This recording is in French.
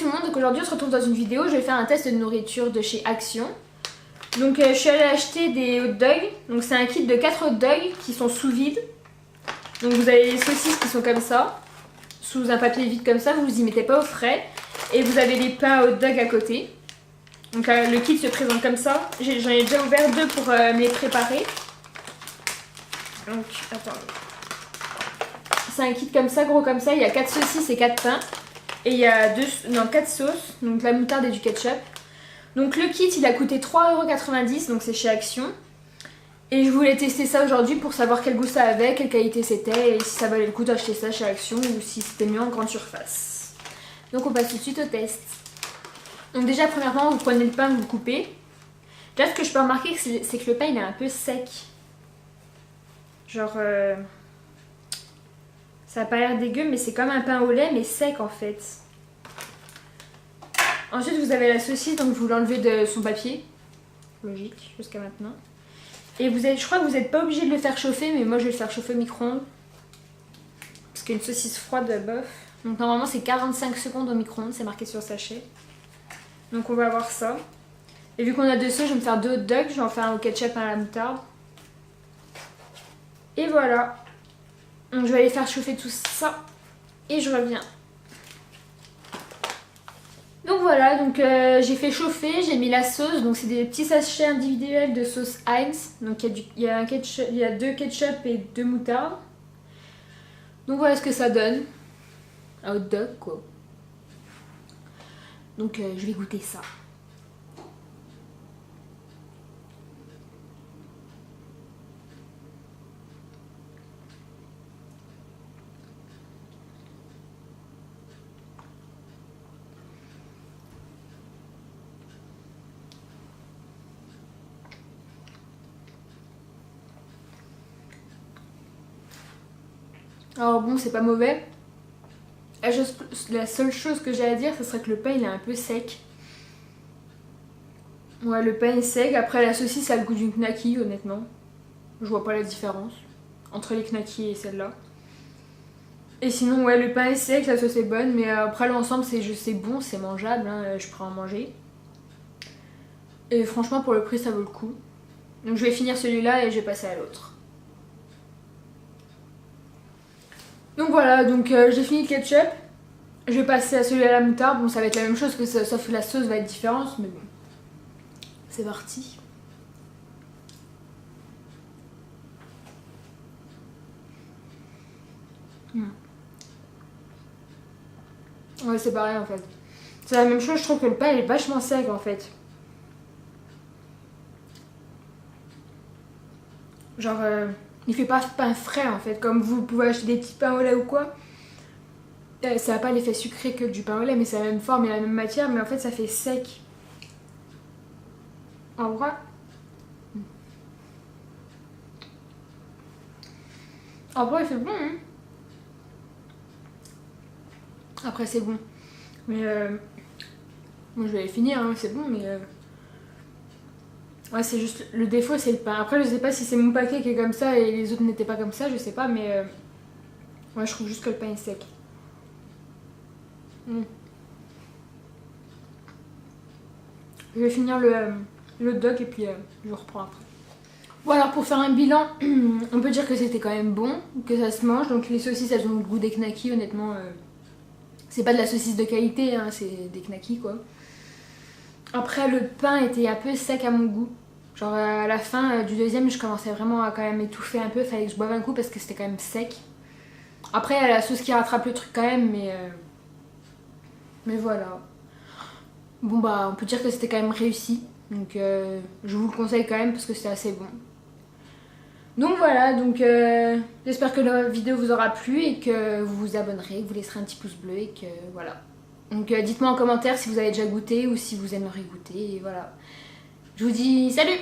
tout le monde, donc aujourd'hui on se retrouve dans une vidéo, je vais faire un test de nourriture de chez Action. Donc je suis allée acheter des hot dogs, donc c'est un kit de 4 hot dogs qui sont sous vide. Donc vous avez les saucisses qui sont comme ça, sous un papier vide comme ça, vous y mettez pas au frais. Et vous avez les pains hot dog à côté. Donc le kit se présente comme ça, j'en ai déjà ouvert 2 pour me les préparer. Donc attendez. C'est un kit comme ça, gros comme ça, il y a 4 saucisses et 4 pains. Et il y a 4 sauces, donc la moutarde et du ketchup. Donc le kit il a coûté 3,90 €, donc c'est chez Action. Et je voulais tester ça aujourd'hui pour savoir quel goût ça avait, quelle qualité c'était et si ça valait le coup d'acheter ça chez Action ou si c'était mieux en grande surface. Donc on passe tout de suite au test. Donc déjà premièrement vous prenez le pain, vous le coupez. Déjà ce que je peux remarquer c'est que le pain il est un peu sec. Genre ça a pas l'air dégueu mais c'est comme un pain au lait mais sec en fait. Ensuite vous avez la saucisse, donc vous l'enlevez de son papier. Logique jusqu'à maintenant. Et je crois que vous n'êtes pas obligé de le faire chauffer, mais moi je vais le faire chauffer au micro-ondes. Parce qu'une saucisse froide, bof. Donc normalement c'est 45 secondes au micro-ondes, c'est marqué sur le sachet. Donc on va voir ça. Et vu qu'on a 2 sauces, je vais me faire 2 hot dogs, je vais en faire un au ketchup et un à la moutarde. Et voilà. Donc je vais aller faire chauffer tout ça. Et je reviens. Donc voilà, donc j'ai fait chauffer, j'ai mis la sauce, donc c'est des petits sachets individuels de sauce Heinz. Donc il y a 2 ketchup et 2 moutardes. Donc voilà ce que ça donne. Un hot dog quoi. Donc je vais goûter ça. Alors bon, c'est pas mauvais. La seule chose que j'ai à dire, ce serait que le pain il est un peu sec. Ouais, le pain est sec. Après, la saucisse a le goût d'une knacky, honnêtement. Je vois pas la différence entre les knackis et celle-là. Et sinon, ouais, le pain est sec, la sauce est bonne. Mais après, l'ensemble, c'est bon, c'est mangeable. Hein, je pourrais en manger. Et franchement, pour le prix, ça vaut le coup. Donc, je vais finir celui-là et je vais passer à l'autre. Donc voilà, donc j'ai fini le ketchup. Je vais passer à celui à la moutarde. Bon, ça va être la même chose, sauf que la sauce va être différente, mais bon. C'est parti. Ouais, c'est pareil en fait. C'est la même chose, je trouve que le pain il est vachement sec en fait. Genre, il fait pas pain frais en fait. Comme vous pouvez acheter des petits pains au lait ou quoi. Ça n'a pas l'effet sucré que du pain au lait, mais c'est la même forme et la même matière, mais en fait ça fait sec. En vrai. En vrai, il fait bon. Hein. Après, c'est bon. Mais moi je vais les finir, hein, c'est bon, mais. Ouais, c'est juste. Le défaut, c'est le pain. Après, je sais pas si c'est mon paquet qui est comme ça et les autres n'étaient pas comme ça, je sais pas, mais. Ouais, je trouve juste que le pain est sec. Je vais finir le hot dog et puis je reprends après. Bon alors pour faire un bilan, on peut dire que c'était quand même bon, que ça se mange. Donc les saucisses elles ont le goût des knackis honnêtement. C'est pas de la saucisse de qualité, hein, c'est des knackis quoi. Après le pain était un peu sec à mon goût. Genre à la fin du deuxième je commençais vraiment à quand même étouffer un peu, fallait que je boive un coup parce que c'était quand même sec. Après il y a la sauce qui rattrape le truc quand même mais voilà. Bon bah on peut dire que c'était quand même réussi. Donc je vous le conseille quand même parce que c'était assez bon. Donc voilà, donc j'espère que la vidéo vous aura plu et que vous vous abonnerez, que vous laisserez un petit pouce bleu et que voilà. Donc dites-moi en commentaire si vous avez déjà goûté ou si vous aimeriez goûter et voilà. Je vous dis salut!